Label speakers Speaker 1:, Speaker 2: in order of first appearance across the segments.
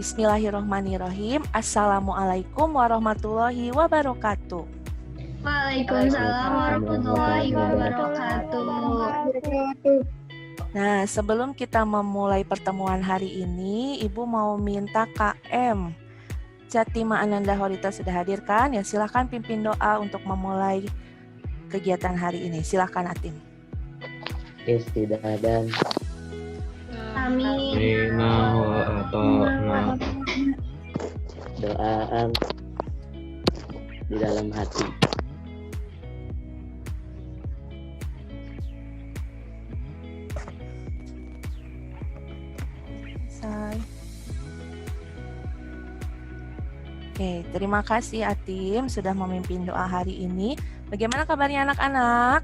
Speaker 1: Bismillahirrahmanirrahim. Assalamualaikum warahmatullahi wabarakatuh.
Speaker 2: Waalaikumsalam warahmatullahi wabarakatuh.
Speaker 1: Nah, sebelum kita memulai pertemuan hari ini, Ibu mau minta KM Catima Ananda Horita sudah hadir kan? Ya, silahkan pimpin doa untuk memulai kegiatan hari ini. Silahkan Atim.
Speaker 3: Istidadan.
Speaker 2: Amin.
Speaker 3: Doaan di dalam hati.
Speaker 1: Oke, terima kasih Atim sudah memimpin doa hari ini. Bagaimana kabarnya anak-anak?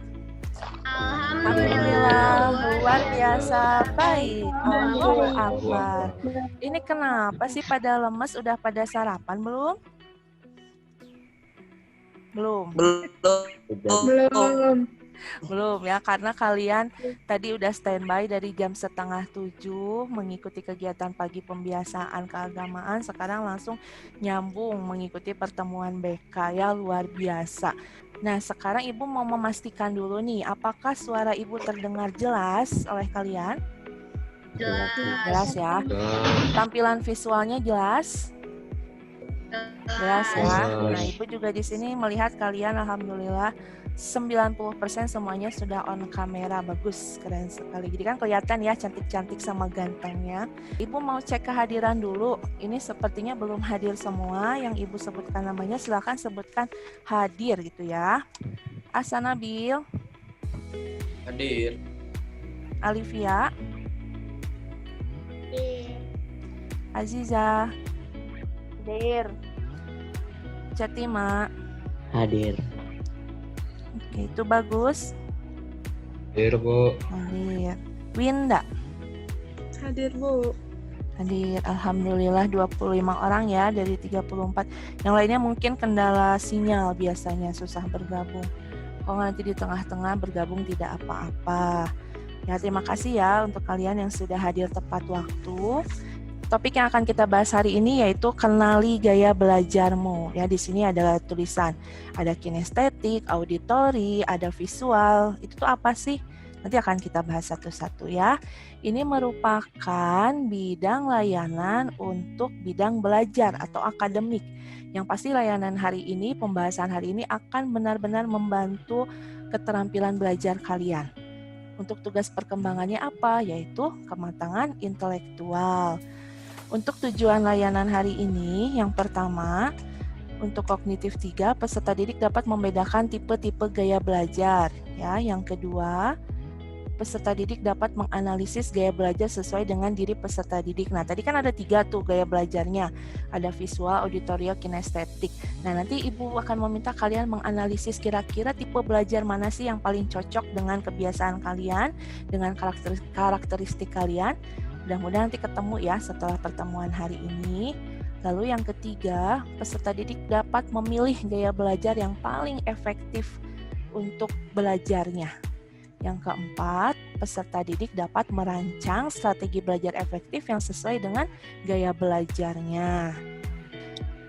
Speaker 1: Alhamdulillah, luar biasa baik. Allahu Akbar. Ini kenapa sih pada lemes? Udah pada sarapan belum? Belum. Belum ya, karena kalian tadi udah standby dari jam 6:30 mengikuti kegiatan pagi pembiasaan keagamaan, sekarang langsung nyambung mengikuti pertemuan BK ya, luar biasa. Nah, sekarang Ibu mau memastikan dulu nih, apakah suara Ibu terdengar jelas oleh kalian? Jelas ya. Tampilan visualnya jelas? Jelas ya. Nah, Ibu juga di sini melihat kalian alhamdulillah 90% semuanya sudah on kamera. Bagus, keren sekali. Jadi kan kelihatan ya cantik-cantik sama gantengnya. Ibu mau cek kehadiran dulu. Ini sepertinya belum hadir semua. Yang Ibu sebutkan namanya silakan sebutkan hadir gitu ya. Asa Nabil.
Speaker 4: Hadir.
Speaker 1: Alivia.
Speaker 2: Hadir.
Speaker 1: Aziza.
Speaker 2: Hadir.
Speaker 1: Catima.
Speaker 3: Hadir.
Speaker 1: Oke, itu bagus.
Speaker 4: Hadir, Bu.
Speaker 1: Hadir. Winda.
Speaker 2: Hadir, Bu.
Speaker 1: Hadir. Alhamdulillah 25 orang ya dari 34. Yang lainnya mungkin kendala sinyal biasanya susah bergabung. Kalau nanti di tengah-tengah bergabung tidak apa-apa. Ya, terima kasih ya untuk kalian yang sudah hadir tepat waktu. Topik yang akan kita bahas hari ini yaitu kenali gaya belajarmu. Ya, di sini ada tulisan, ada kinestetik, auditori, ada visual. Itu tuh apa sih? Nanti akan kita bahas satu-satu ya. Ini merupakan bidang layanan untuk bidang belajar atau akademik. Yang pasti layanan hari ini, pembahasan hari ini akan benar-benar membantu keterampilan belajar kalian. Untuk tugas perkembangannya apa? Yaitu kematangan intelektual. Untuk tujuan layanan hari ini, yang pertama, untuk kognitif 3, peserta didik dapat membedakan tipe-tipe gaya belajar. Ya, yang kedua, peserta didik dapat menganalisis gaya belajar sesuai dengan diri peserta didik. Nah, tadi kan ada 3 tuh gaya belajarnya. Ada visual, auditorio, kinestetik. Nah, nanti Ibu akan meminta kalian menganalisis kira-kira tipe belajar mana sih yang paling cocok dengan kebiasaan kalian, dengan karakteristik kalian. Mudah-mudahan nanti ketemu ya setelah pertemuan hari ini. Lalu yang ketiga, peserta didik dapat memilih gaya belajar yang paling efektif untuk belajarnya. Yang keempat, peserta didik dapat merancang strategi belajar efektif yang sesuai dengan gaya belajarnya.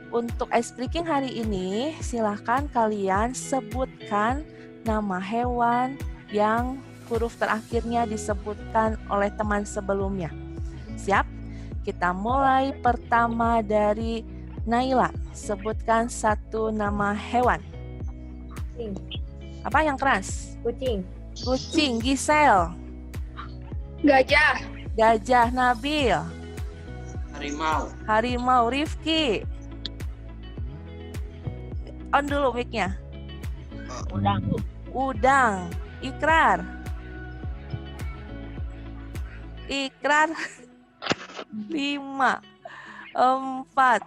Speaker 1: Untuk ice breaking hari ini, silahkan kalian sebutkan nama hewan yang huruf terakhirnya disebutkan oleh teman sebelumnya. Siap? Kita mulai pertama dari Naila. Sebutkan satu nama hewan.
Speaker 2: Kucing.
Speaker 1: Apa yang keras?
Speaker 2: Kucing.
Speaker 1: Kucing. Gisel.
Speaker 2: Gajah.
Speaker 1: Gajah. Nabil.
Speaker 4: Harimau.
Speaker 1: Harimau. Rifki. On dulu mic-nya.
Speaker 2: Udang.
Speaker 1: Udang. Ikrar. Ikrar. 5, 4,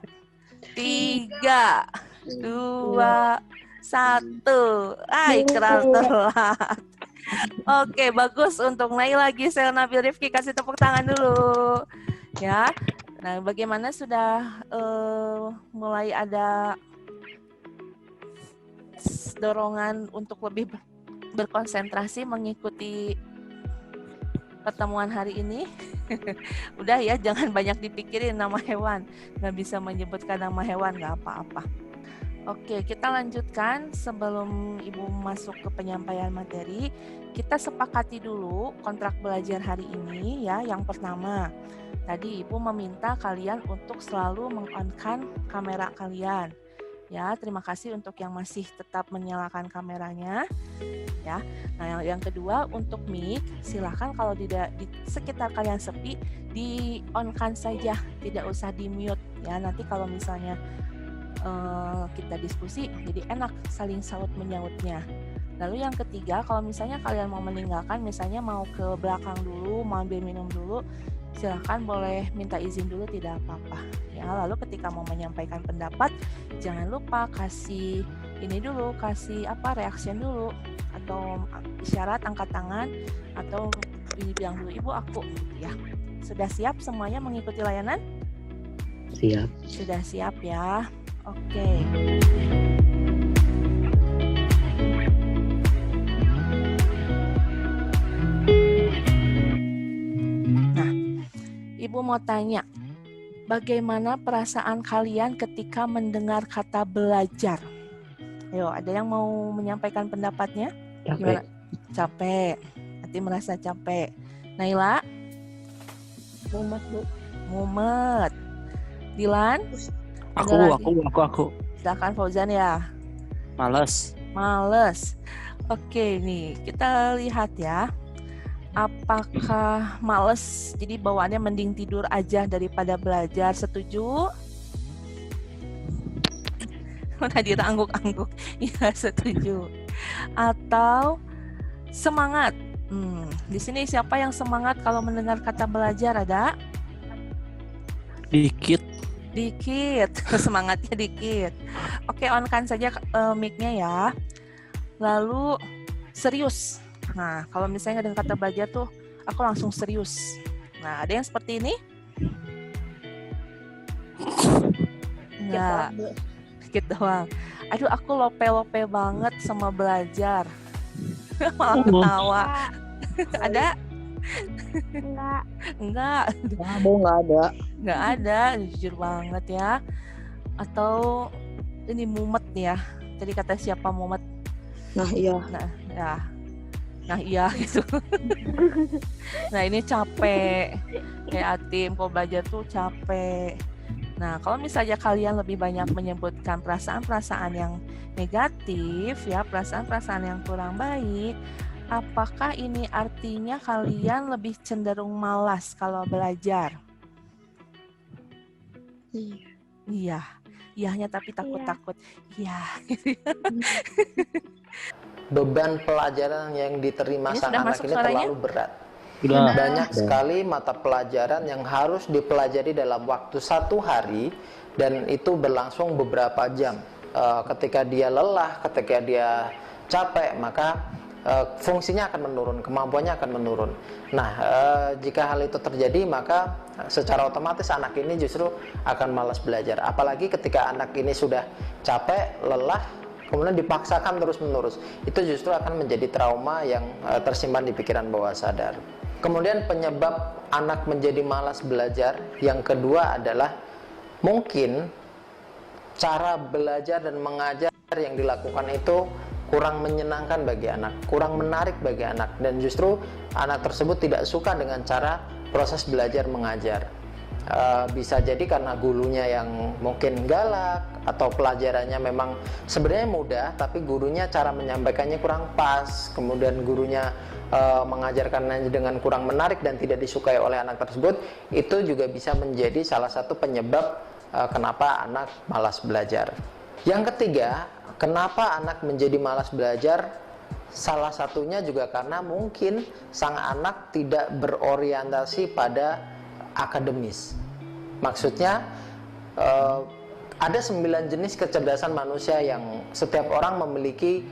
Speaker 1: 3, 2, 1. Ikrar telat. Oke, bagus untuk Naila, Gisel, Nabil, Rifki. Kasih tepuk tangan dulu. Ya. Nah, bagaimana sudah mulai ada dorongan untuk lebih berkonsentrasi mengikuti pertemuan hari ini. Udah ya, jangan banyak dipikirin nama hewan. Nggak bisa menyebutkan nama hewan, nggak apa-apa. Oke, kita lanjutkan sebelum Ibu masuk ke penyampaian materi. Kita sepakati dulu kontrak belajar hari ini ya. Yang pertama, tadi Ibu meminta kalian untuk selalu meng-on-kan kamera kalian. Ya, terima kasih untuk yang masih tetap menyalakan kameranya. Ya, nah yang kedua untuk mic, silahkan kalau di sekitar kalian sepi, di-on-kan saja, tidak usah di-mute ya. Nanti kalau misalnya kita diskusi jadi enak saling saut menyautnya. Lalu yang ketiga, kalau misalnya kalian mau meninggalkan, misalnya mau ke belakang dulu, mau ambil minum dulu, silahkan boleh minta izin dulu, tidak apa-apa ya. Lalu ketika mau menyampaikan pendapat, jangan lupa kasih ini dulu, kasih reaction dulu, atau isyarat angkat tangan, atau ini bilang dulu ibu aku ya. Sudah siap semuanya mengikuti layanan?
Speaker 3: Siap.
Speaker 1: Sudah siap ya. Oke. Nah, Ibu mau tanya, bagaimana perasaan kalian ketika mendengar kata belajar? Ayo, ada yang mau menyampaikan pendapatnya?
Speaker 3: Capek.
Speaker 1: Gimana? Capek. Hati merasa capek. Naila?
Speaker 2: Mumet, Bu.
Speaker 1: Mumet. Dilan?
Speaker 5: Aku.
Speaker 1: Silakan Fauzan ya.
Speaker 5: Males.
Speaker 1: Oke nih, kita lihat ya. Apakah males? Jadi bawaannya mending tidur aja daripada belajar. Setuju? Tadi angguk-angguk. Ya, setuju. Atau semangat? Di sini siapa yang semangat kalau mendengar kata belajar? Ada?
Speaker 5: Dikit.
Speaker 1: Semangatnya dikit. Oke, on-kan saja mic-nya ya. Lalu serius. Nah, kalau misalnya dengan kata belajar tuh, aku langsung serius. Nah, ada yang seperti ini? Enggak. Dikit doang. Aduh, aku lope-lope banget sama belajar. Malah ketawa. Ada? Enggak. Nggak ada, jujur banget ya. Atau ini mumet ya. Tadi kata siapa mumet?
Speaker 2: Nah, iya.
Speaker 1: Nah iya gitu. Nah ini capek. Kayak Atim, kalau belajar tuh capek. Nah kalau misalnya kalian lebih banyak menyebutkan perasaan-perasaan yang negatif ya, perasaan-perasaan yang kurang baik, apakah ini artinya kalian lebih cenderung malas kalau belajar? Iya, iyahnya tapi takut-takut. Iya.
Speaker 6: Beban pelajaran yang diterima
Speaker 1: Ini
Speaker 6: sang
Speaker 1: sudah
Speaker 6: anak
Speaker 1: masuk
Speaker 6: ini
Speaker 1: suaranya?
Speaker 6: terlalu berat.
Speaker 5: Udah.
Speaker 6: Banyak sekali mata pelajaran yang harus dipelajari dalam waktu 1 hari dan itu berlangsung beberapa jam. Ketika dia lelah, ketika dia capek, maka fungsinya akan menurun, kemampuannya akan menurun. Nah, jika hal itu terjadi, maka secara otomatis anak ini justru akan malas belajar. Apalagi ketika anak ini sudah capek, lelah, kemudian dipaksakan terus-menerus, itu justru akan menjadi trauma yang tersimpan di pikiran bawah sadar. Kemudian penyebab anak menjadi malas belajar yang kedua adalah mungkin cara belajar dan mengajar yang dilakukan itu kurang menyenangkan bagi anak, kurang menarik bagi anak, dan justru anak tersebut tidak suka dengan cara proses belajar mengajar. Bisa jadi karena gurunya yang mungkin galak, atau pelajarannya memang sebenarnya mudah tapi gurunya cara menyampaikannya kurang pas, kemudian gurunya mengajarkannya dengan kurang menarik dan tidak disukai oleh anak tersebut. Itu juga bisa menjadi salah satu penyebab kenapa anak malas belajar. Yang ketiga, kenapa anak menjadi malas belajar? Salah satunya juga karena mungkin sang anak tidak berorientasi pada akademis. Maksudnya ada 9 jenis kecerdasan manusia yang setiap orang memiliki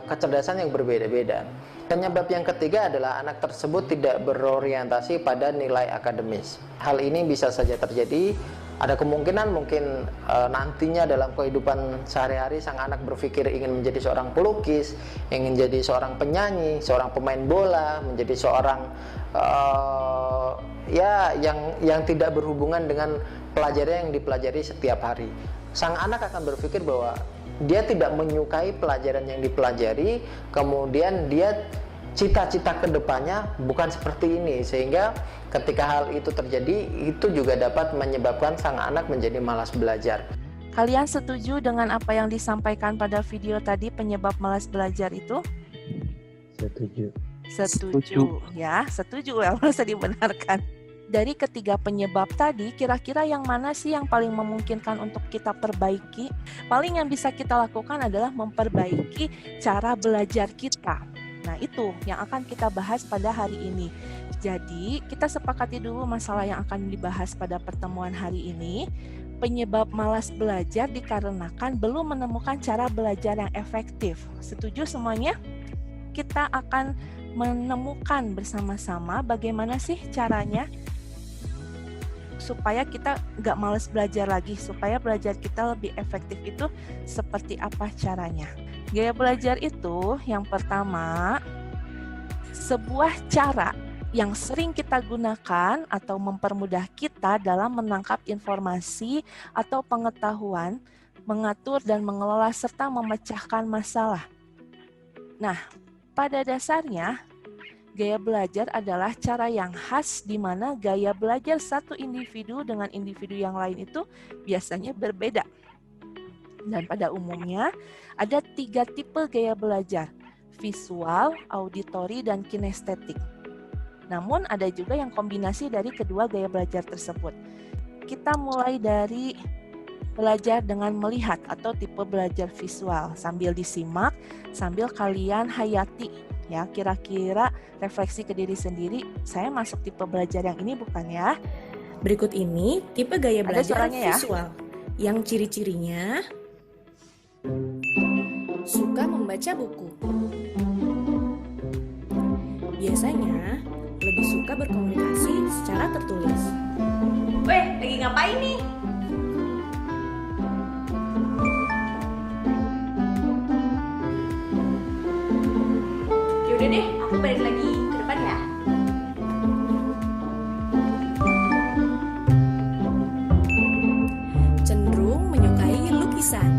Speaker 6: kecerdasan yang berbeda-beda. Penyebab yang ketiga adalah anak tersebut tidak berorientasi pada nilai akademis. Hal ini bisa saja terjadi. Ada kemungkinan mungkin nantinya dalam kehidupan sehari-hari sang anak berpikir ingin menjadi seorang pelukis, ingin menjadi seorang penyanyi, seorang pemain bola, menjadi seorang yang tidak berhubungan dengan pelajaran yang dipelajari setiap hari. Sang anak akan berpikir bahwa dia tidak menyukai pelajaran yang dipelajari, kemudian dia cita-cita kedepannya bukan seperti ini, sehingga ketika hal itu terjadi, itu juga dapat menyebabkan sang anak menjadi malas belajar.
Speaker 1: Kalian setuju dengan apa yang disampaikan pada video tadi penyebab malas belajar itu?
Speaker 3: Setuju.
Speaker 1: Setuju. Ya, setuju. Merasa dibenarkan. Dari ketiga penyebab tadi, kira-kira yang mana sih yang paling memungkinkan untuk kita perbaiki? Paling yang bisa kita lakukan adalah memperbaiki cara belajar kita. Nah, itu yang akan kita bahas pada hari ini. Jadi, kita sepakati dulu masalah yang akan dibahas pada pertemuan hari ini. Penyebab malas belajar dikarenakan belum menemukan cara belajar yang efektif. Setuju semuanya? Kita akan menemukan bersama-sama bagaimana sih caranya supaya kita nggak malas belajar lagi, supaya belajar kita lebih efektif. Itu seperti apa caranya? Gaya belajar itu yang pertama, sebuah cara yang sering kita gunakan atau mempermudah kita dalam menangkap informasi atau pengetahuan, mengatur dan mengelola serta memecahkan masalah. Nah, pada dasarnya, gaya belajar adalah cara yang khas di mana gaya belajar satu individu dengan individu yang lain itu biasanya berbeda. Dan pada umumnya ada 3 tipe gaya belajar, visual, auditori, dan kinestetik. Namun ada juga yang kombinasi dari kedua gaya belajar tersebut. Kita mulai dari belajar dengan melihat atau tipe belajar visual, sambil disimak, sambil kalian hayati. Ya, kira-kira refleksi ke diri sendiri, saya masuk tipe belajar yang ini bukan ya?
Speaker 2: Berikut ini tipe gaya
Speaker 1: Ada
Speaker 2: belajar
Speaker 1: suaranya ya?
Speaker 2: visual. Yang ciri-cirinya suka membaca buku. Biasanya lebih suka berkomunikasi secara tertulis.
Speaker 7: Weh, lagi ngapain nih? Yaudah deh, aku balik lagi ke depan ya.
Speaker 2: Cenderung menyukai lukisan.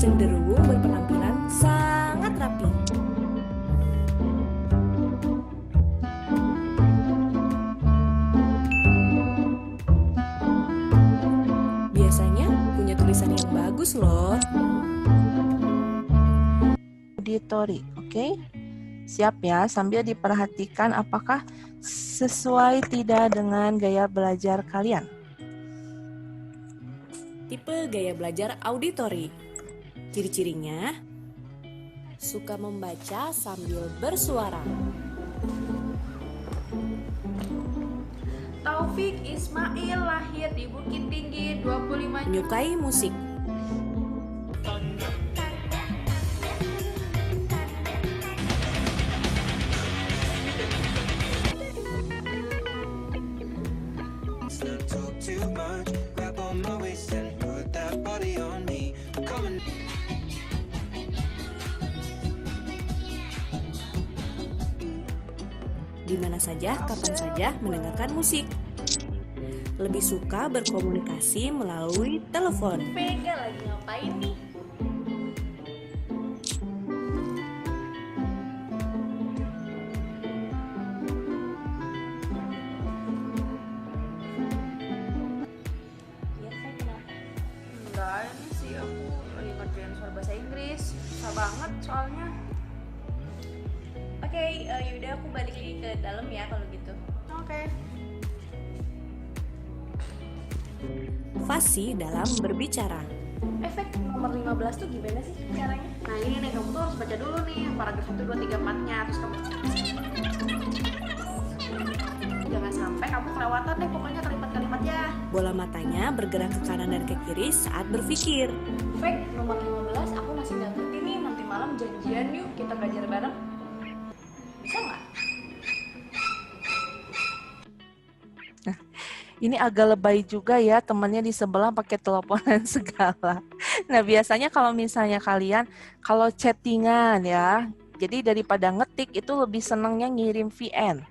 Speaker 2: Cenderung berpenampilan sangat rapi. Biasanya punya tulisan yang bagus loh.
Speaker 1: Auditori, oke? Siap ya, sambil diperhatikan apakah sesuai tidak dengan gaya belajar kalian.
Speaker 2: Tipe gaya belajar auditori. Ciri-cirinya suka membaca sambil bersuara.
Speaker 7: Taufik Ismail lahir di Bukit Tinggi 25
Speaker 2: Menyukai musik. Di mana saja, kapan saja mendengarkan musik. Lebih suka berkomunikasi melalui telepon.
Speaker 7: Vega lagi ngapain nih? Iya, saya kenapa? Enggak, ini sih aku lagi ngerjain soal bahasa Inggris. Susah banget soalnya. Oke, yaudah aku balik lagi ke dalam ya kalau gitu. Oke.
Speaker 2: Fasih dalam berbicara.
Speaker 7: Efek nomor 15 tuh gimana sih caranya? Nah ini nih, kamu tuh harus baca dulu nih paragraf 1, 2, 3, 4-nya. Terus kamu jangan sampai kamu kelewatan deh pokoknya kalimat kalimatnya.
Speaker 2: Bola matanya bergerak ke kanan dan ke kiri saat berpikir.
Speaker 7: Fact nomor 15, aku masih nggak ngerti nih, nanti malam janjian yuk kita belajar bareng. Bisa nggak?
Speaker 1: Ini agak lebay juga ya, temannya di sebelah pakai teleponan segala. Nah, biasanya kalau misalnya kalian, kalau chattingan ya, jadi daripada ngetik itu lebih senangnya ngirim VN.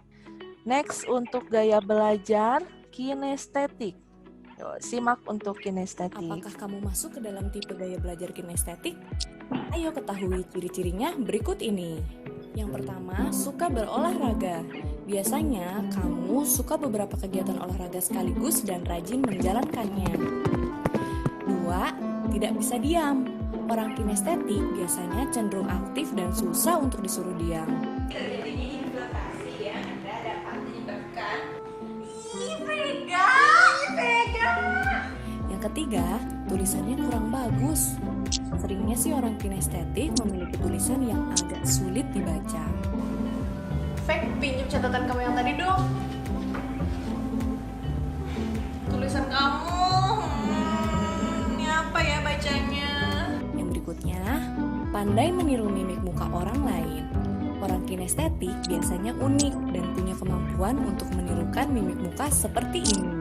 Speaker 1: Next, untuk gaya belajar kinestetik. Yuk, simak untuk kinestetik.
Speaker 2: Apakah kamu masuk ke dalam tipe gaya belajar kinestetik? Ayo ketahui ciri-cirinya berikut ini. Yang pertama, suka berolahraga. Biasanya, kamu suka beberapa kegiatan olahraga sekaligus dan rajin menjalankannya. 2. Tidak bisa diam. Orang kinestetik biasanya cenderung aktif dan susah untuk disuruh diam. Yang ketiga, tulisannya kurang bagus. Seringnya sih orang kinestetik memiliki tulisan yang agak sulit dibaca.
Speaker 7: Fact, pinjam catatan kamu yang tadi dong. Tulisan kamu, ini apa ya bacanya?
Speaker 2: Yang berikutnya, pandai meniru mimik muka orang lain. Orang kinestetik biasanya unik dan punya kemampuan untuk menirukan mimik muka seperti ini.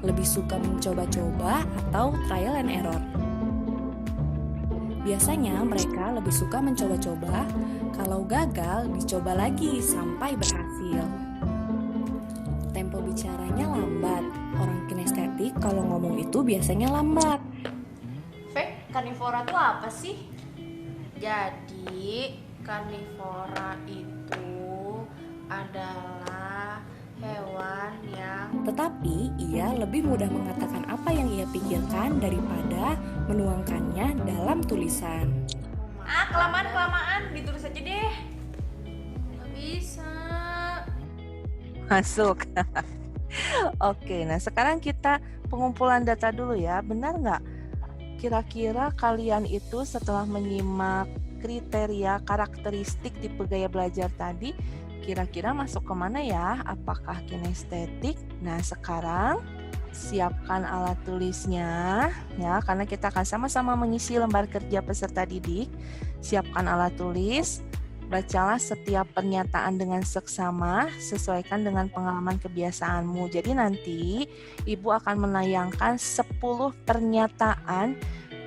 Speaker 2: Lebih suka mencoba-coba atau trial and error. Biasanya mereka lebih suka mencoba-coba, kalau gagal dicoba lagi sampai berhasil. Tempo bicaranya lambat. Orang kinestetik kalau ngomong itu biasanya lambat.
Speaker 7: Fact, karnivora itu apa sih? Jadi, karnivora itu adalah hewan yang
Speaker 2: Tetapi ia lebih mudah mengatakan apa yang ia pikirkan daripada menuangkannya dalam tulisan.
Speaker 7: kelamaan ditulis aja deh. Nggak bisa.
Speaker 1: Masuk. Oke, nah sekarang kita pengumpulan data dulu ya. Benar nggak? Kira-kira kalian itu setelah menyimak kriteria karakteristik tipe gaya belajar tadi, kira-kira masuk kemana ya? Apakah kinestetik? Nah, sekarang siapkan alat tulisnya ya, karena kita akan sama-sama mengisi lembar kerja peserta didik. Siapkan alat tulis, bacalah setiap pernyataan dengan seksama, sesuaikan dengan pengalaman kebiasaanmu. Jadi nanti Ibu akan menayangkan 10 pernyataan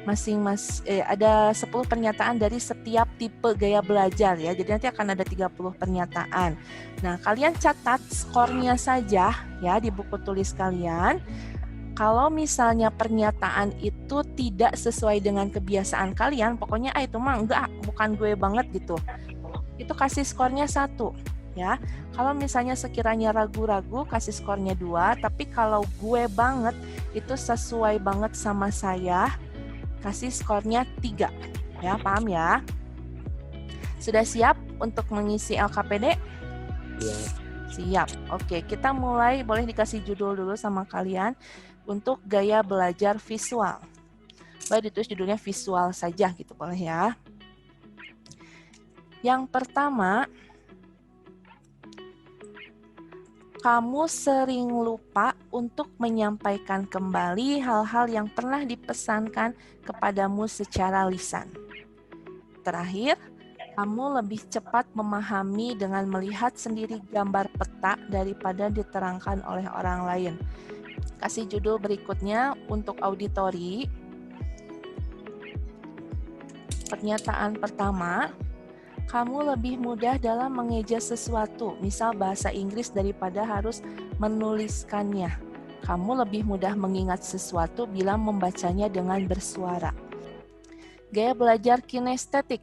Speaker 1: ada 10 pernyataan dari setiap tipe gaya belajar ya. Jadi nanti akan ada 30 pernyataan. Nah, kalian catat skornya saja ya di buku tulis kalian. Kalau misalnya pernyataan itu tidak sesuai dengan kebiasaan kalian, pokoknya itu mah enggak, bukan gue banget gitu. Itu kasih skornya 1 ya. Kalau misalnya sekiranya ragu-ragu kasih skornya 2, tapi kalau gue banget itu sesuai banget sama saya, kasih skornya 3 ya, paham ya? Sudah siap untuk mengisi LKPD?
Speaker 3: Ya.
Speaker 1: Siap. Oke, kita mulai. Boleh dikasih judul dulu sama kalian untuk gaya belajar visual. Boleh ditulis judulnya visual saja gitu, boleh ya. Yang pertama, kamu sering lupa untuk menyampaikan kembali hal-hal yang pernah dipesankan kepadamu secara lisan. Terakhir, kamu lebih cepat memahami dengan melihat sendiri gambar peta daripada diterangkan oleh orang lain. Kasih judul berikutnya untuk auditori. Pernyataan pertama, kamu lebih mudah dalam mengeja sesuatu, misal bahasa Inggris daripada harus menuliskannya. Kamu lebih mudah mengingat sesuatu bila membacanya dengan bersuara. Gaya belajar kinestetik.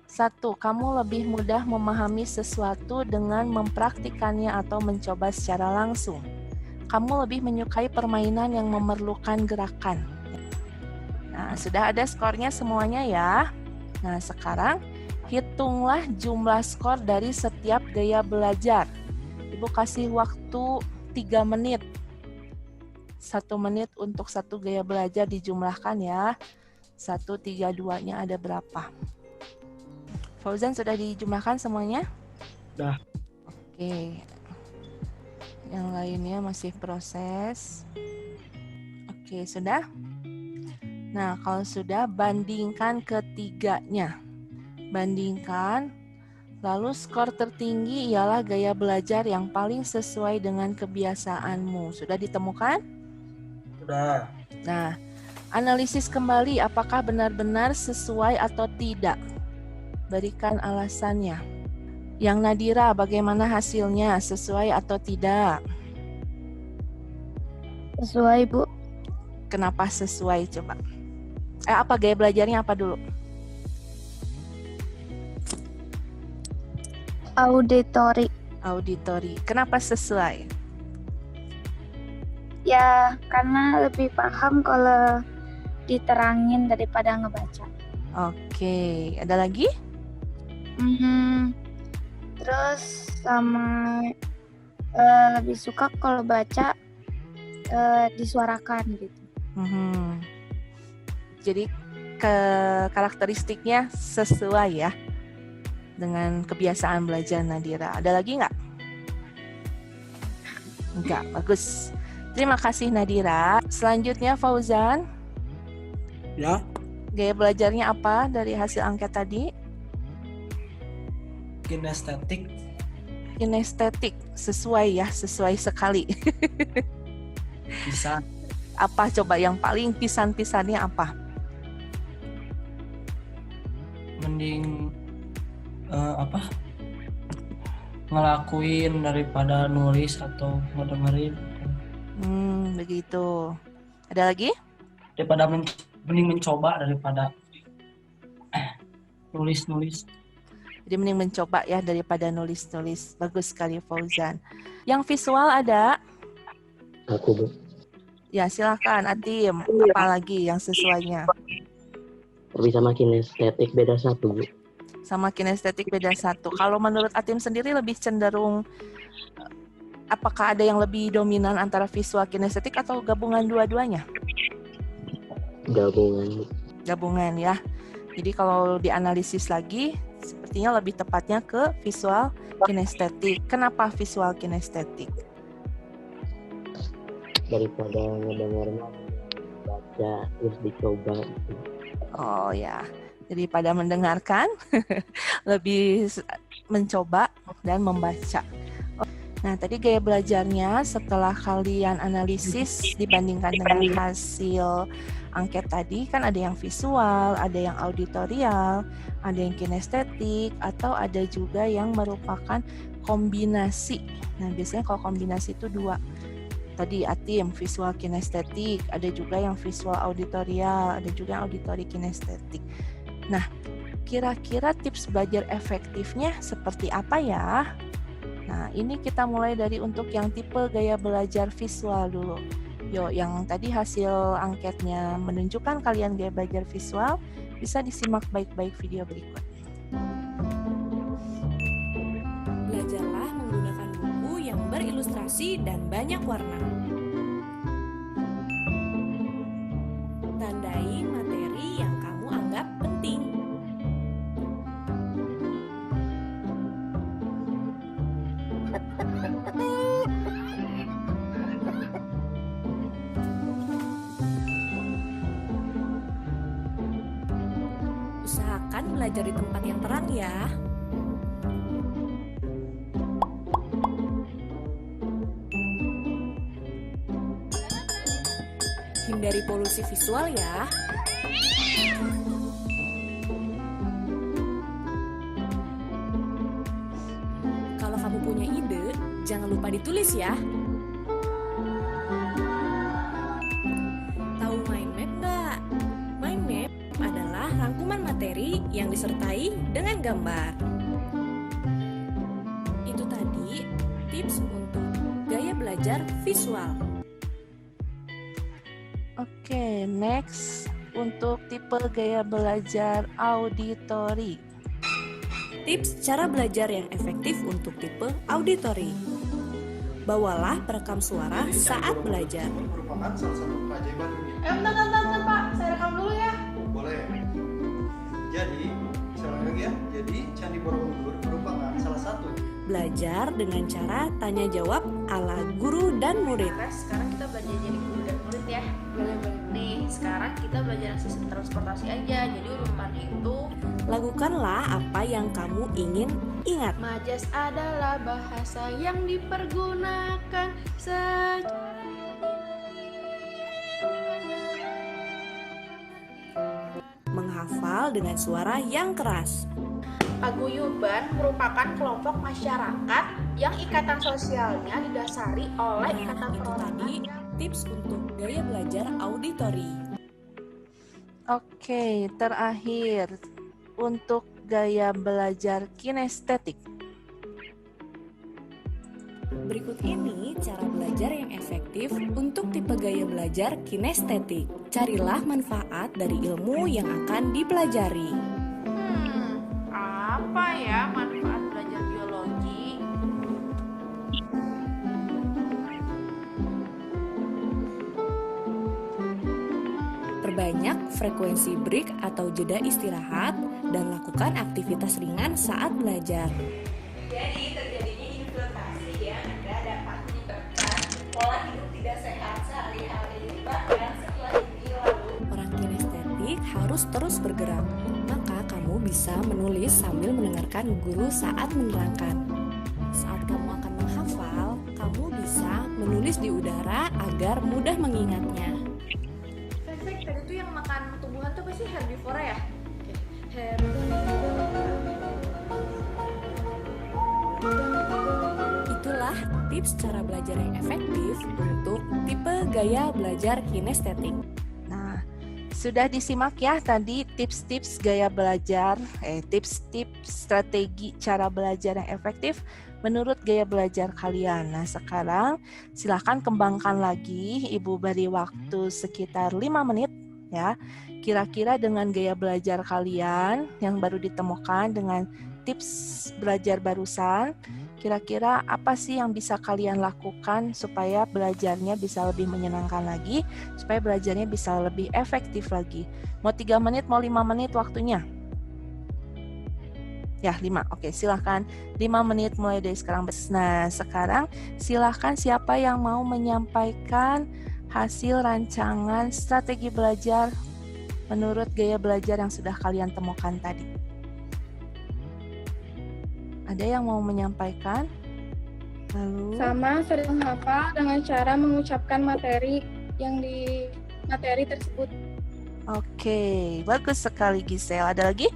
Speaker 1: 1. Kamu lebih mudah memahami sesuatu dengan mempraktikannya atau mencoba secara langsung. Kamu lebih menyukai permainan yang memerlukan gerakan. Nah, sudah ada skornya semuanya ya. Nah, sekarang hitunglah jumlah skor dari setiap gaya belajar. Ibu kasih waktu 3 menit. 1 menit untuk satu gaya belajar dijumlahkan ya. 1, 3, 2-nya ada berapa? Fauzan sudah dijumlahkan semuanya? Oke. Yang lainnya masih proses. Oke, sudah? Nah, kalau sudah, bandingkan ketiganya. Bandingkan, lalu skor tertinggi ialah gaya belajar yang paling sesuai dengan kebiasaanmu. Sudah ditemukan?
Speaker 8: Sudah.
Speaker 1: Nah, analisis kembali apakah benar-benar sesuai atau tidak. Berikan alasannya. Yang Nadira, bagaimana hasilnya? Sesuai atau tidak?
Speaker 9: Sesuai, Bu.
Speaker 1: Kenapa sesuai coba? Apa gaya belajarnya apa dulu?
Speaker 9: Auditori.
Speaker 1: Auditori. Kenapa sesuai?
Speaker 9: Ya, karena lebih paham kalau diterangin daripada ngebaca.
Speaker 1: Oke, ada lagi?
Speaker 9: Terus sama lebih suka kalau baca disuarakan gitu.
Speaker 1: Jadi karakteristiknya sesuai ya dengan kebiasaan belajar Nadira. Ada lagi nggak? Enggak, bagus. Terima kasih Nadira. Selanjutnya Fauzan.
Speaker 8: Ya.
Speaker 1: Gaya belajarnya apa dari hasil angket tadi?
Speaker 8: Kinestetik.
Speaker 1: Kinestetik, sesuai ya, sesuai sekali.
Speaker 8: Bisa.
Speaker 1: Apa coba yang paling pisan-pisannya apa?
Speaker 8: Mending ngelakuin daripada nulis atau ngedengerin.
Speaker 1: Begitu. Ada lagi?
Speaker 8: Daripada mending mencoba daripada nulis.
Speaker 1: Jadi mending mencoba ya daripada nulis-nulis. Bagus sekali Fauzan. Yang visual ada?
Speaker 3: Aku, Bu.
Speaker 1: Ya silakan Atim. Apa lagi yang sesuainya?
Speaker 3: Tapi sama kinestetik beda 1, Bu.
Speaker 1: Sama kinestetik beda 1. Kalau menurut Atim sendiri lebih cenderung apakah ada yang lebih dominan antara visual kinestetik atau gabungan dua-duanya?
Speaker 3: Gabungan, Bu.
Speaker 1: Gabungan ya. Jadi kalau dianalisis lagi sepertinya lebih tepatnya ke visual kinestetik. Kenapa visual kinestetik?
Speaker 3: Daripada ngedengarnya baca terus dicoba gitu.
Speaker 1: Oh ya, daripada mendengarkan lebih mencoba dan membaca. Nah, tadi gaya belajarnya setelah kalian analisis dibandingkan dengan hasil angket tadi kan ada yang visual, ada yang auditorial, ada yang kinestetik, atau ada juga yang merupakan kombinasi. Nah, biasanya kalau kombinasi itu 2. Tadi Atim, visual kinestetik, ada juga yang visual auditorial, ada juga yang auditori kinestetik. Nah, kira-kira tips belajar efektifnya seperti apa ya? Nah, ini kita mulai dari untuk yang tipe gaya belajar visual dulu. Yuk, yang tadi hasil angketnya menunjukkan kalian gaya belajar visual, bisa disimak baik-baik video berikut.
Speaker 2: Belajarlah menggunakan buku yang berilustrasi dan banyak warna. Tandai materi yang kamu anggap penting. Usahakan belajar di tempat yang terang ya. Hindari polusi visual ya. Kalau kamu punya ide, jangan lupa ditulis ya. Tahu mind map nggak? Mind map adalah rangkuman materi yang disertai dengan gambar. Itu tadi tips untuk gaya belajar visual.
Speaker 1: Oke, next untuk tipe gaya belajar auditori.
Speaker 2: Tips cara belajar yang efektif untuk tipe auditori. Bawalah perekam suara saat belajar.
Speaker 10: Merupakan salah satu keajaiban dunia.
Speaker 7: Bentar, Pak. Saya rekam dulu ya.
Speaker 10: Boleh. Jadi, saya ulang lagi ya. Jadi, Candi Borobudur merupakan salah satu
Speaker 2: belajar dengan cara tanya jawab ala guru dan murid.
Speaker 7: Sekarang kita belajar jadi guru dan murid ya. Nih, sekarang kita belajar sistem transportasi aja. Jadi urutannya itu,
Speaker 2: Lakukanlah apa yang kamu ingin ingat.
Speaker 7: majas adalah bahasa yang dipergunakan secara
Speaker 2: Menghafal dengan suara yang keras.
Speaker 7: Paguyuban merupakan kelompok masyarakat yang ikatan sosialnya didasari oleh ikatan
Speaker 2: Itu
Speaker 7: perorangan.
Speaker 2: tadi tips untuk gaya belajar auditori.
Speaker 1: Oke, terakhir untuk gaya belajar kinestetik.
Speaker 2: Berikut ini cara belajar yang efektif untuk tipe gaya belajar kinestetik. Carilah manfaat dari ilmu yang akan dipelajari.
Speaker 7: Apa ya manfaat belajar biologi?
Speaker 2: Perbanyak frekuensi break atau jeda istirahat dan lakukan aktivitas ringan saat belajar.
Speaker 11: Jadi terjadinya infiltrasi yang dapat menyebabkan pola hidup tidak sehat sehari-hari, bahkan setelah ini lalu.
Speaker 2: Orang kinestetik harus terus bergerak, maka kamu bisa menulis sambil mendengarkan guru saat menerangkan. Saat kamu akan menghafal, kamu bisa menulis di udara agar mudah mengingatnya.
Speaker 7: Fek, tadi tuh yang makan tumbuhan tuh pasti herbivora ya?
Speaker 2: Itulah tips cara belajar yang efektif untuk tipe gaya belajar kinestetik.
Speaker 1: Nah, sudah disimak ya tadi tips-tips gaya belajar, tips-tips strategi cara belajar yang efektif menurut gaya belajar kalian. Nah, sekarang silahkan kembangkan lagi. Ibu beri waktu sekitar 5 menit ya. Kira-kira dengan gaya belajar kalian yang baru ditemukan dengan tips belajar barusan, kira-kira apa sih yang bisa kalian lakukan supaya belajarnya bisa lebih menyenangkan lagi, supaya belajarnya bisa lebih efektif lagi. Mau 3 menit, mau 5 menit waktunya? Ya, 5. Oke, silahkan 5 menit mulai dari sekarang. Nah, sekarang silahkan siapa yang mau menyampaikan hasil rancangan strategi belajar menurut gaya belajar yang sudah kalian temukan tadi. Ada yang mau menyampaikan? Lalu
Speaker 9: Sama sering hafal dengan cara mengucapkan materi yang di materi tersebut.
Speaker 1: Oke, bagus sekali Gisel. Ada lagi?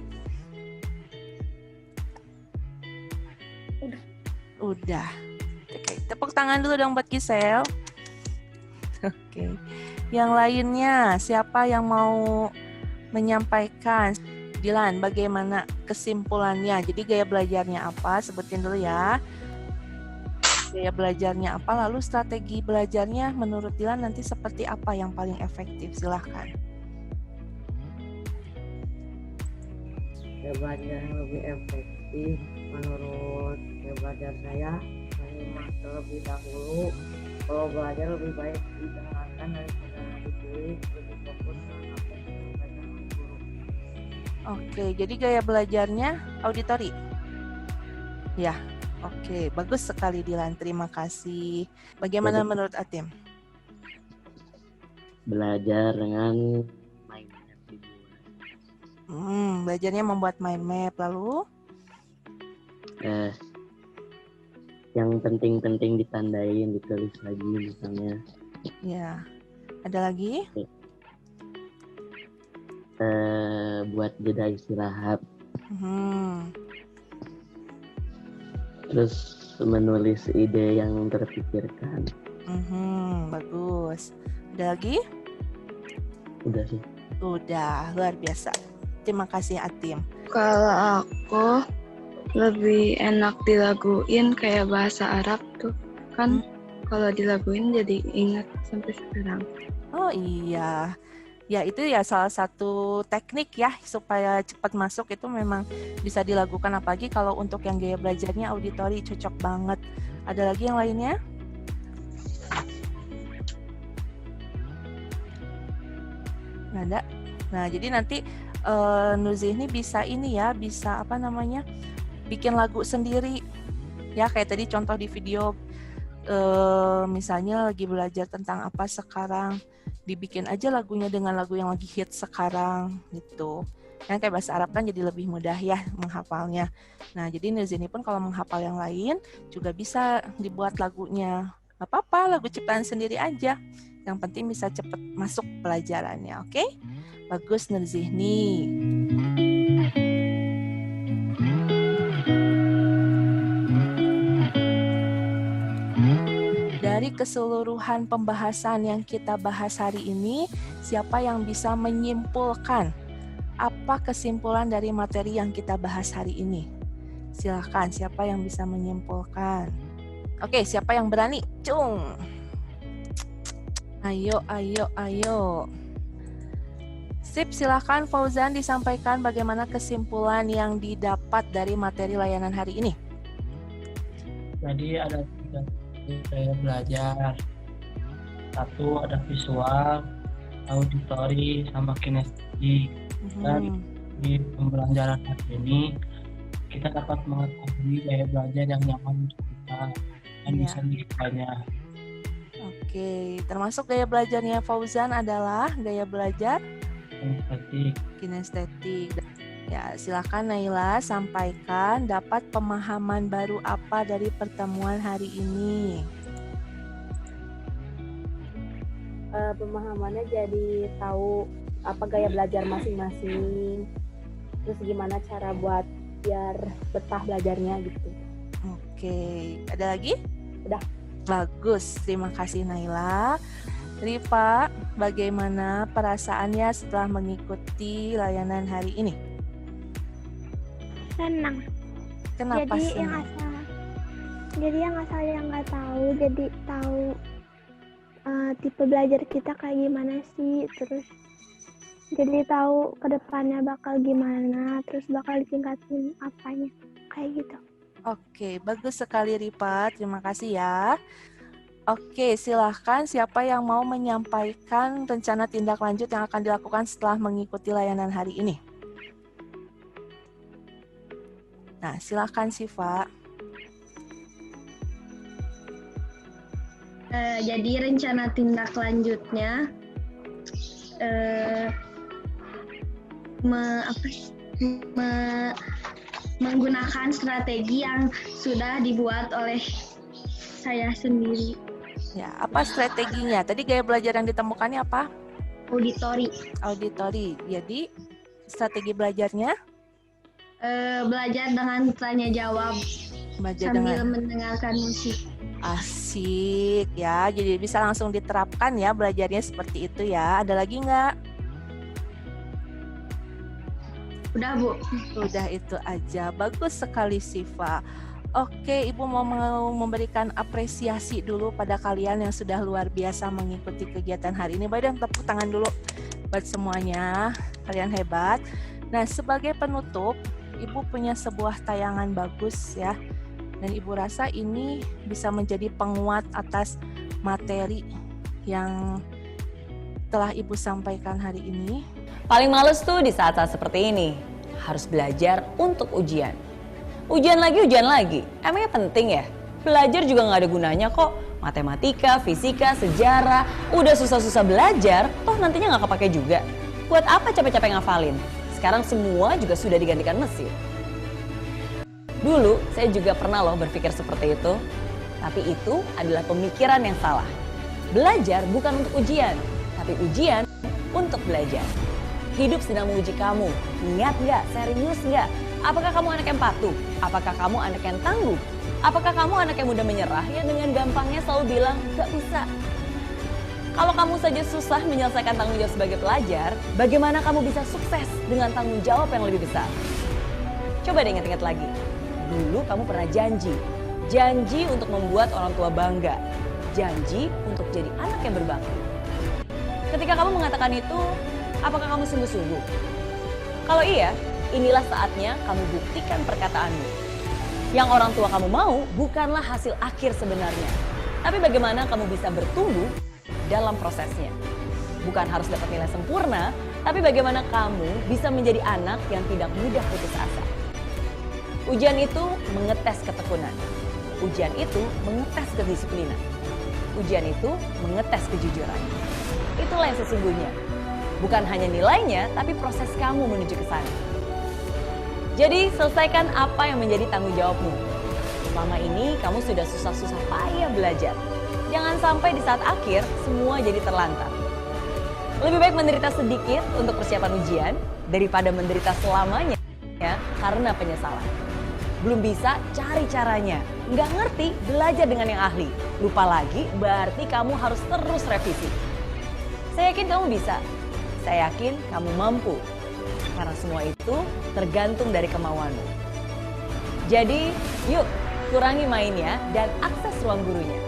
Speaker 1: Udah. Oke, tepuk tangan dulu dong buat Gisel. Oke. Yang lainnya, siapa yang mau menyampaikan? Dilan, bagaimana kesimpulannya? Jadi gaya belajarnya apa? Sebutin dulu ya. Gaya belajarnya apa? Lalu strategi belajarnya menurut Dilan nanti seperti apa yang paling efektif? Silahkan.
Speaker 12: Gaya belajar yang lebih efektif menurut gaya belajar saya menyimak terlebih dahulu. Kalau belajar lebih baik didengarkan daripada ditulis, lebih fokus dengan apa yang disampaikan oleh guru.
Speaker 1: Oke, jadi gaya belajarnya auditori. Ya, oke, bagus sekali Dilan. Terima kasih. Bagaimana menurut Atim?
Speaker 3: Belajar dengan mind map
Speaker 1: Belajarnya membuat mind map. Lalu?
Speaker 3: Yang penting-penting ditandain, ditulis lagi misalnya.
Speaker 1: Ya, ada lagi?
Speaker 3: Buat jeda istirahat. Terus menulis ide yang terpikirkan.
Speaker 1: Bagus. Ada lagi?
Speaker 3: Udah sih.
Speaker 1: Udah, luar biasa. Terima kasih Atim.
Speaker 9: Kalau aku lebih enak dilaguin kayak bahasa Arab tuh kan kalau dilaguin jadi ingat sampai sekarang.
Speaker 1: Oh iya. Ya itu ya salah satu teknik ya supaya cepat masuk itu memang bisa dilakukan, apalagi kalau untuk yang gaya belajarnya auditori cocok banget. Ada lagi yang lainnya? Nggak ada. Nah jadi nanti Nuzi ini bisa ini ya, bisa apa namanya, bikin lagu sendiri Ya kayak tadi contoh di video, misalnya lagi belajar tentang apa sekarang, dibikin aja lagunya dengan lagu yang lagi hit sekarang gitu. Yang kayak bahasa Arab kan jadi lebih mudah ya menghafalnya. Nah jadi Nurzini pun kalau menghafal yang lain juga bisa dibuat lagunya. Gak apa-apa, lagu ciptaan sendiri aja. Yang penting bisa cepet masuk pelajarannya, oke? Bagus Nurzini. Dari keseluruhan pembahasan yang kita bahas hari ini, siapa yang bisa menyimpulkan apa kesimpulan dari materi yang kita bahas hari ini? Silahkan, siapa yang bisa menyimpulkan? Oke, siapa yang berani? Cung! Ayo. Sip, silahkan Fauzan disampaikan bagaimana kesimpulan yang didapat dari materi layanan hari ini.
Speaker 8: Jadi ada 3 gaya belajar. 1 ada visual, auditori, sama kinestetik. Dan di pembelajaran hari ini kita dapat mengetahui gaya belajar yang nyaman untuk kita dan bisa dikitanya.
Speaker 1: Oke, termasuk gaya belajarnya Fauzan adalah gaya belajar kinestetik. Ya, silakan Naila sampaikan dapat pemahaman baru apa dari pertemuan hari ini.
Speaker 7: Pemahamannya jadi tahu apa gaya belajar masing-masing, terus gimana cara buat biar betah belajarnya gitu.
Speaker 1: Oke, ada lagi?
Speaker 7: Udah.
Speaker 1: Bagus, terima kasih Naila. Rifa, bagaimana perasaannya setelah mengikuti layanan hari ini?
Speaker 13: Senang.
Speaker 1: Kenapa
Speaker 13: jadi
Speaker 1: senang?
Speaker 13: yang asalnya nggak tahu, jadi tahu tipe belajar kita kayak gimana sih, terus jadi tahu kedepannya bakal gimana, terus bakal ditingkatin apanya, kayak gitu.
Speaker 1: Oke, bagus sekali Rifa, terima kasih ya. Oke, silahkan siapa yang mau menyampaikan rencana tindak lanjut yang akan dilakukan setelah mengikuti layanan hari ini? Nah, silahkan Siva.
Speaker 14: Jadi rencana tindak lanjutnya menggunakan strategi yang sudah dibuat oleh saya sendiri.
Speaker 1: Ya, apa strateginya? Tadi gaya belajar yang ditemukannya apa?
Speaker 14: Auditori.
Speaker 1: Auditori. Jadi strategi belajarnya?
Speaker 14: Belajar dengan tanya jawab sambil mendengarkan musik.
Speaker 1: Asik ya, jadi bisa langsung diterapkan ya belajarnya seperti itu ya. Ada lagi nggak?
Speaker 14: Udah Bu.
Speaker 1: Udah itu aja, bagus sekali Siva. Oke, Ibu mau memberikan apresiasi dulu pada kalian yang sudah luar biasa mengikuti kegiatan hari ini. Baik, tepuk tangan dulu buat semuanya, kalian hebat. Nah, sebagai penutup, Ibu punya sebuah tayangan bagus ya. Dan Ibu rasa ini bisa menjadi penguat atas materi yang telah Ibu sampaikan hari ini.
Speaker 15: Paling males tuh di saat-saat seperti ini. Harus belajar untuk ujian. Ujian lagi. Emangnya penting ya? Belajar juga nggak ada gunanya kok. Matematika, fisika, sejarah. Udah susah-susah belajar, toh nantinya nggak kepake juga. Buat apa capek-capek ngafalin? Sekarang semua juga sudah digantikan mesin. Dulu saya juga pernah loh berpikir seperti itu. Tapi itu adalah pemikiran yang salah. Belajar bukan untuk ujian, tapi ujian untuk belajar. Hidup sedang menguji kamu. Niat nggak? Serius nggak? Apakah kamu anak yang patuh? Apakah kamu anak yang tangguh? Apakah kamu anak yang mudah menyerah yang dengan gampangnya selalu bilang nggak bisa? Kalau kamu saja susah menyelesaikan tanggung jawab sebagai pelajar, bagaimana kamu bisa sukses dengan tanggung jawab yang lebih besar? Coba deh ingat-ingat lagi. Dulu kamu pernah janji untuk membuat orang tua bangga, janji untuk jadi anak yang berbakti. Ketika kamu mengatakan itu, apakah kamu sungguh-sungguh? Kalau iya, inilah saatnya kamu buktikan perkataanmu. Yang orang tua kamu mau bukanlah hasil akhir sebenarnya, tapi bagaimana kamu bisa bertumbuh dalam prosesnya. Bukan harus dapat nilai sempurna, tapi bagaimana kamu bisa menjadi anak yang tidak mudah putus asa. Ujian itu mengetes ketekunan. Ujian itu mengetes kedisiplinan. Ujian itu mengetes kejujuran. Itulah yang sesungguhnya. Bukan hanya nilainya, tapi proses kamu menuju ke sana. Jadi, selesaikan apa yang menjadi tanggung jawabmu. Selama ini, kamu sudah susah-susah payah belajar. Jangan sampai di saat akhir, semua jadi terlantar. Lebih baik menderita sedikit untuk persiapan ujian, daripada menderita selamanya ya, karena penyesalan. Belum bisa, cari caranya. Nggak ngerti, belajar dengan yang ahli. Lupa lagi, berarti kamu harus terus revisi. Saya yakin kamu bisa. Saya yakin kamu mampu. Karena semua itu tergantung dari kemauanmu. Jadi, yuk kurangi mainnya dan akses ruang gurunya.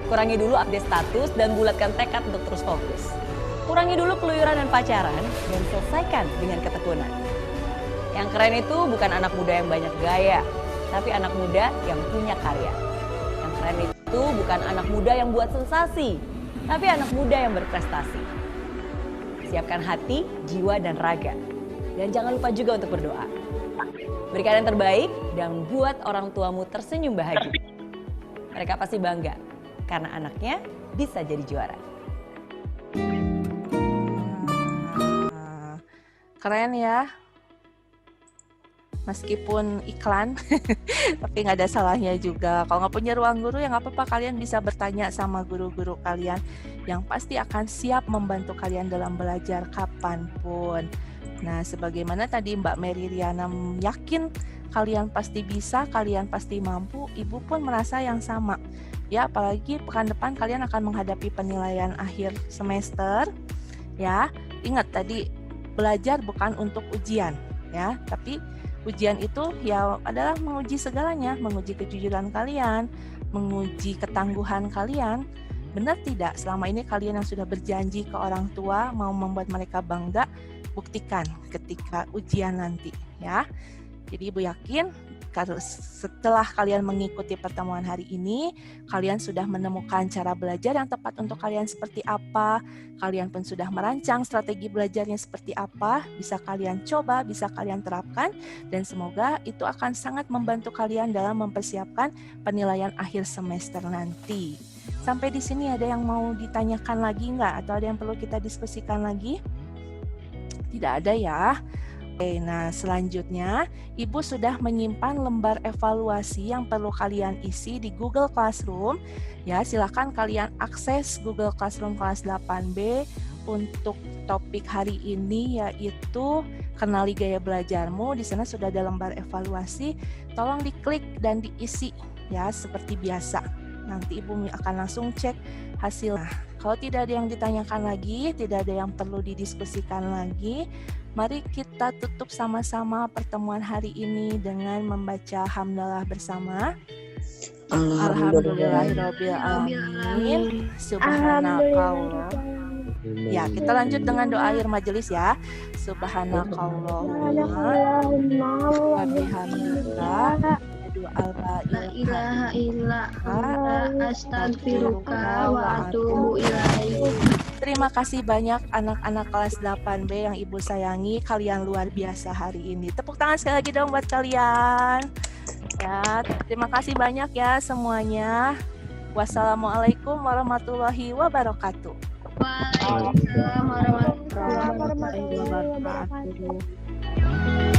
Speaker 15: Kurangi dulu update status dan bulatkan tekad untuk terus fokus. Kurangi dulu keluyuran dan pacaran dan selesaikan dengan ketekunan. Yang keren itu bukan anak muda yang banyak gaya, tapi anak muda yang punya karya. Yang keren itu bukan anak muda yang buat sensasi, tapi anak muda yang berprestasi. Siapkan hati, jiwa, dan raga. Dan jangan lupa juga untuk berdoa. Berikan yang terbaik dan buat orang tuamu tersenyum bahagia. Mereka pasti bangga karena anaknya bisa jadi juara.
Speaker 1: Keren ya. Meskipun iklan, tapi nggak ada salahnya juga. Kalau nggak punya ruang guru, ya nggak apa-apa. Kalian bisa bertanya sama guru-guru kalian yang pasti akan siap membantu kalian dalam belajar kapanpun. Nah, sebagaimana tadi Mbak Mary Riana yakin kalian pasti bisa, kalian pasti mampu, Ibu pun merasa yang sama. Ya, apalagi pekan depan kalian akan menghadapi penilaian akhir semester. Ya, ingat tadi belajar bukan untuk ujian, ya, tapi ujian itu ya adalah menguji segalanya, menguji kejujuran kalian, menguji ketangguhan kalian. Benar tidak? Selama ini kalian yang sudah berjanji ke orang tua mau membuat mereka bangga, buktikan ketika ujian nanti, ya. Jadi Ibu yakin kalau setelah kalian mengikuti pertemuan hari ini, kalian sudah menemukan cara belajar yang tepat untuk kalian seperti apa, kalian pun sudah merancang strategi belajarnya seperti apa, bisa kalian coba, bisa kalian terapkan, dan semoga itu akan sangat membantu kalian dalam mempersiapkan penilaian akhir semester nanti. Sampai di sini ada yang mau ditanyakan lagi nggak? Atau ada yang perlu kita diskusikan lagi? Tidak ada ya. Oke, nah selanjutnya Ibu sudah menyimpan lembar evaluasi yang perlu kalian isi di Google Classroom. Ya, silakan kalian akses Google Classroom kelas 8B untuk topik hari ini, yaitu kenali gaya belajarmu. Di sana sudah ada lembar evaluasi. Tolong diklik dan diisi ya seperti biasa. Nanti Ibu akan langsung cek hasil. Nah, kalau tidak ada yang ditanyakan lagi, tidak ada yang perlu didiskusikan lagi, mari kita tutup sama-sama pertemuan hari ini dengan membaca hamdalah bersama. Alhamdulillahirabbil alamin. Subhanakallah. Ya, kita lanjut dengan doa akhir majelis ya. Subhanakallahumma wa bihamdika la ilaha illa anta astaghfiruka wa atubu ilaik. Terima kasih banyak anak-anak kelas 8B yang Ibu sayangi. Kalian luar biasa hari ini. Tepuk tangan sekali lagi dong buat kalian. Ya, terima kasih banyak ya semuanya. Wassalamualaikum warahmatullahi wabarakatuh.
Speaker 14: Waalaikumsalam warahmatullahi wabarakatuh.